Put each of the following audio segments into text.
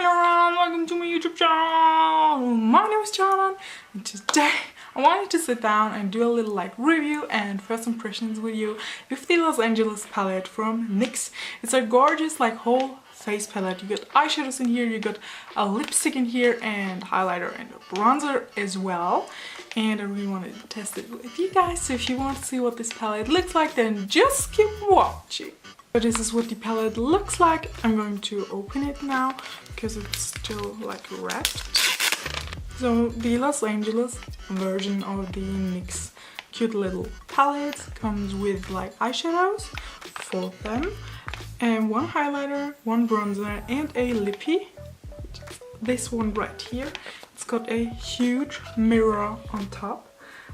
Hello everyone, welcome to my YouTube channel. My name is Canan and today I wanted to sit down and do a little review and first impressions with you with the Los Angeles palette from NYX. It's a gorgeous whole face palette. You got eyeshadows in here, you got a lipstick in here and highlighter and a bronzer as well. And I really wanted to test it with you guys, so if you want to see what this palette looks like then just keep watching. So this is what the palette looks like. I'm going to open it now because it's still wrapped. So the Los Angeles version of the NYX cute little palette comes with eyeshadows, 4 of them, and 1 highlighter, 1 bronzer and a lippie, which is this one right here. It's got a huge mirror on top,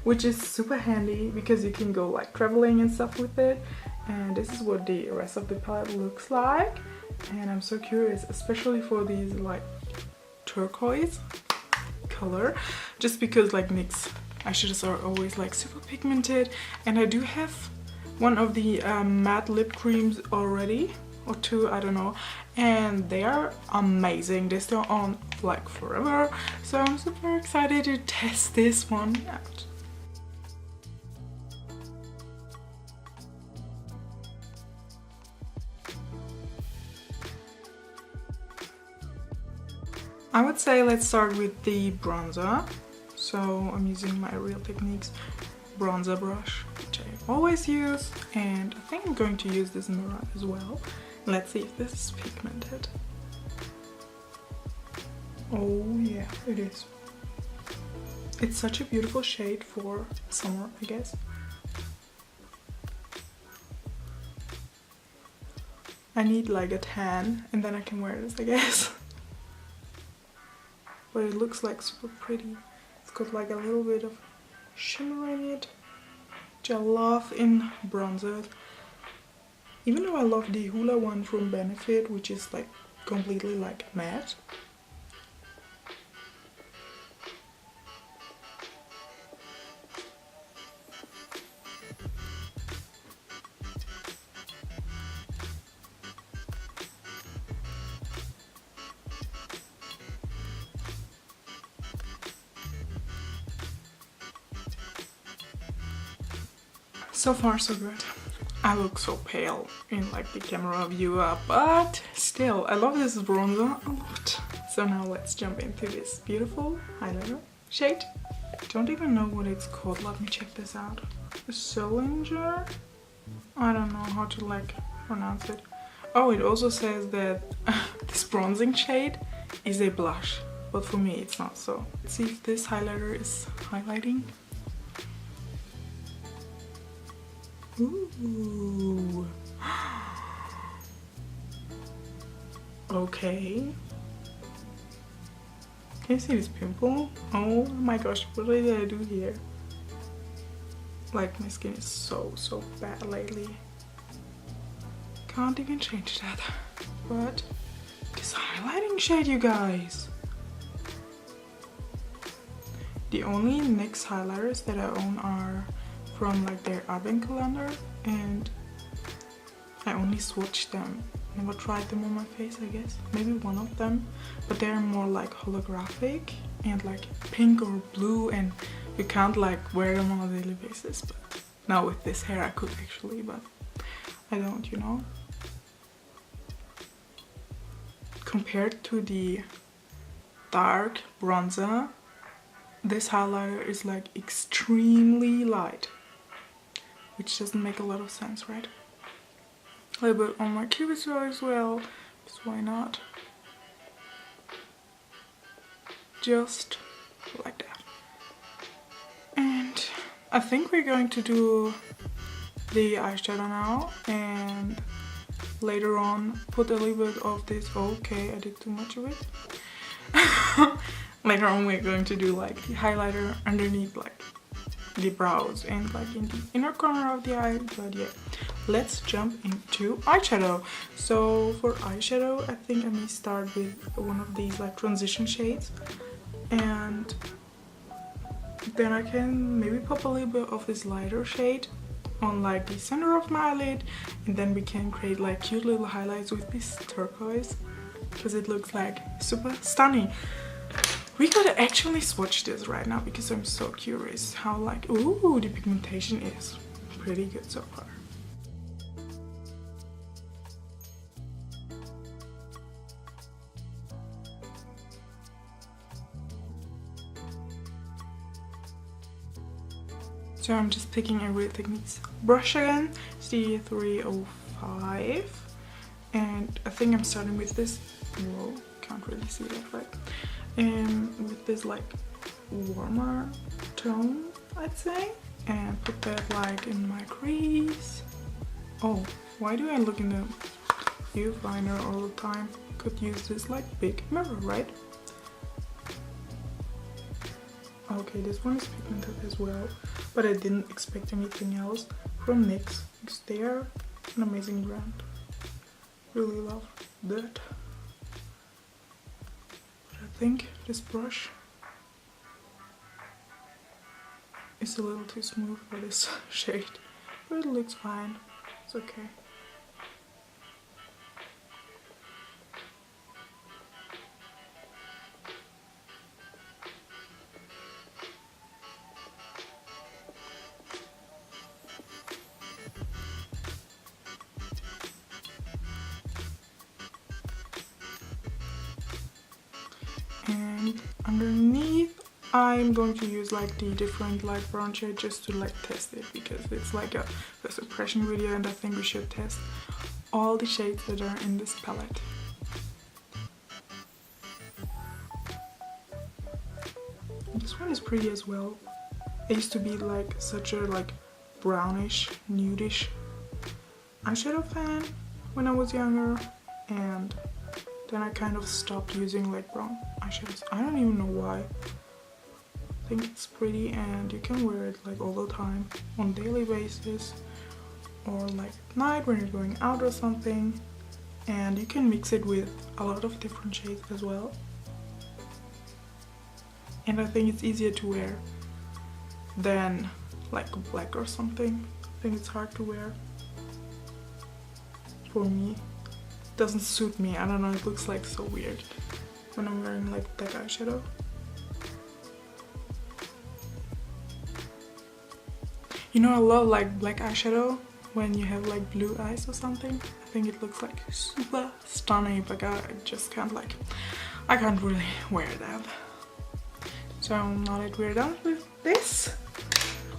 which is super handy because you can go traveling and stuff with it. And this is what the rest of the palette looks like, and I'm so curious, especially for these turquoise color, just because NYX eyeshadows are always super pigmented, and I do have one of the matte lip creams already, or 2, I don't know, and they are amazing. They stay on forever, so I'm super excited to test this one out. I would say let's start with the bronzer. So I'm using my Real Techniques bronzer brush, which I always use, and I think I'm going to use this mirror as well. Let's see if this is pigmented. Oh yeah, it is. It's such a beautiful shade for summer, I guess. I need a tan and then I can wear this, I guess. But it looks super pretty. It's got a little bit of shimmer in it, which I love in bronzers. Even though I love the Hoola one from Benefit, which is completely matte. So far so good. I look so pale in the camera view, but still I love this bronzer a lot. So now let's jump into this beautiful highlighter shade. Don't even know what it's called. Let me check this out. Solinger? I don't know how to pronounce it. Oh, it also says that this bronzing shade is a blush, but for me it's not so. Let's see if this highlighter is highlighting. Ooh. Okay. Can you see this pimple? Oh my gosh, what did I do here? My skin is so bad lately. Can't even change that. But this highlighting shade, you guys. The only NYX highlighters that I own are from their advent calendar, and I only swatched them. Never tried them on my face, I guess. Maybe one of them, but they're more holographic and pink or blue, and you can't wear them on a daily basis. But now with this hair I could actually, but I don't, you know. Compared to the dark bronzer, this highlighter is extremely light, which doesn't make a lot of sense, right? A little bit on my cupid's bow as well, because why not? Just like that. And I think we're going to do the eyeshadow now, and later on put a little bit of this. Okay, I did too much of it. Later on we're going to do the highlighter underneath the brows and in the inner corner of the eye. But yeah, let's jump into eyeshadow. So for eyeshadow, I think I may start with one of these transition shades, and then I can maybe pop a little bit of this lighter shade on the center of my eyelid, and then we can create cute little highlights with this turquoise. because it looks like super stunning. We could actually swatch this right now because I'm so curious how like, ooh, the pigmentation is pretty good so far. So I'm just picking a Real Techniques brush again, it's the 305, and I think I'm starting with this, whoa, can't really see that right, with this like warmer tone, I'd say, and put that like in my crease. Oh, why do I look in the viewfinder all the time? Could use this like big mirror, right? Okay, this one is pigmented as well, but I didn't expect anything else from NYX because they are an amazing brand. Really love that. But I think this brush is a little too smooth for this shade, but it looks fine. It's okay. And underneath I'm going to use like the different light brown shade just to like test it, because it's like a first impression video and I think we should test all the shades that are in this palette. And this one is pretty as well. I used to be like such a like brownish, nudish eyeshadow fan when I was younger, and then I kind of stopped using like brown eyeshadows. I don't even know why. I think it's pretty and you can wear it like all the time on a daily basis, or like at night when you're going out or something, and you can mix it with a lot of different shades as well. And I think it's easier to wear than like black or something. I think it's hard to wear for me. Doesn't suit me, I don't know, it looks like so weird when I'm wearing like black eyeshadow. You know, I love like black eyeshadow when you have like blue eyes or something. I think it looks like super stunning, but I just can't like, I can't really wear that. So now that we're done with this,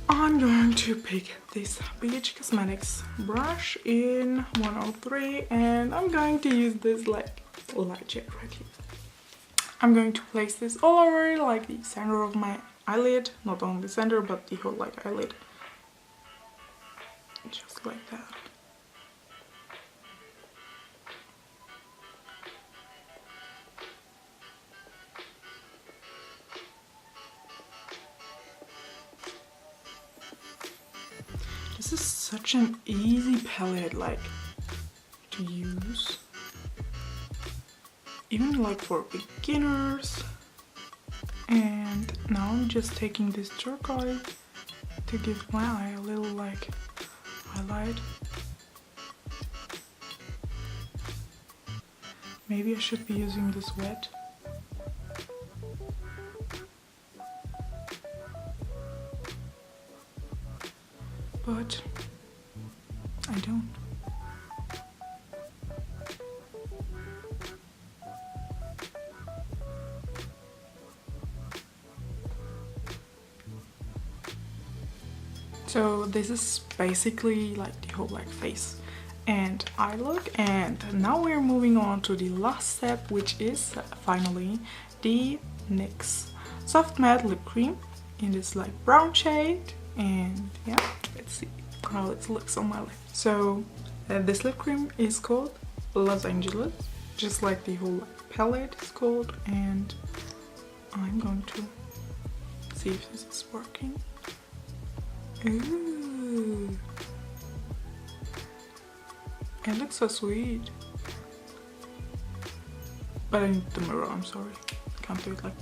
I'm going to pick this BH Cosmetics brush in 103, and I'm going to use this like light shade right here. I'm going to place this all over like the center of my eyelid, not only the center but the whole like eyelid, just like that. This is such an easy palette like to use, even like for beginners. And now I'm just taking this turquoise to give my eye a little like highlight. Maybe I should be using this wet. But I don't. So this is basically like the whole like face and eye look, and now we're moving on to the last step, which is finally the NYX Soft Matte Lip Cream in this like brown shade. And yeah, let's see how it looks on my lip. So this lip cream is called Los Angeles, just like the whole palette is called, and I'm going to see if this is working. Ooh, it looks so sweet, but I need the mirror, I'm sorry, can't do it like.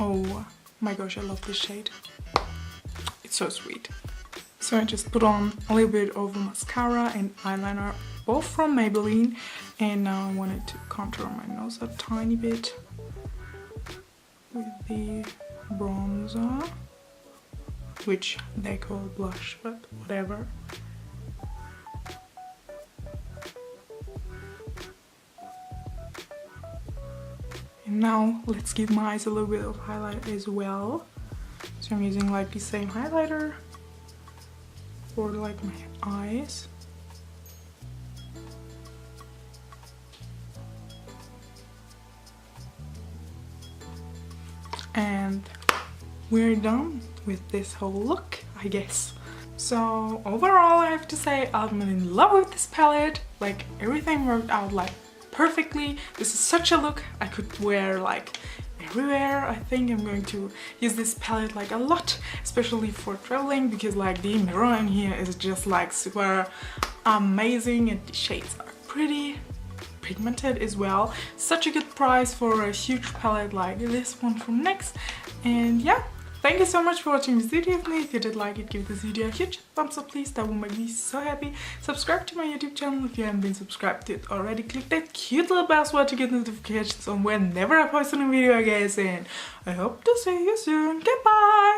Oh my gosh, I love this shade. It's so sweet. So I just put on a little bit of mascara and eyeliner, both from Maybelline, and now I wanted to contour my nose a tiny bit with the bronzer, which they call blush, but whatever. And now let's give my eyes a little bit of highlight as well. So I'm using like the same highlighter for like my eyes. And we're done with this whole look, I guess. So overall I have to say I'm in love with this palette. Like everything worked out like perfectly. This is such a look I could wear like everywhere. I think I'm going to use this palette like a lot, especially for traveling, because like the mirror in here is just like super amazing and the shades are pretty pigmented as well. Such a good price for a huge palette like this one from NYX. And yeah, thank you so much for watching this video with me. If you did like it, give this video a huge thumbs up please, that will make me so happy. Subscribe to my YouTube channel if you haven't been subscribed to it already. Click that cute little bell so to get notifications on whenever I post a new video guys, and I hope to see you soon. Goodbye!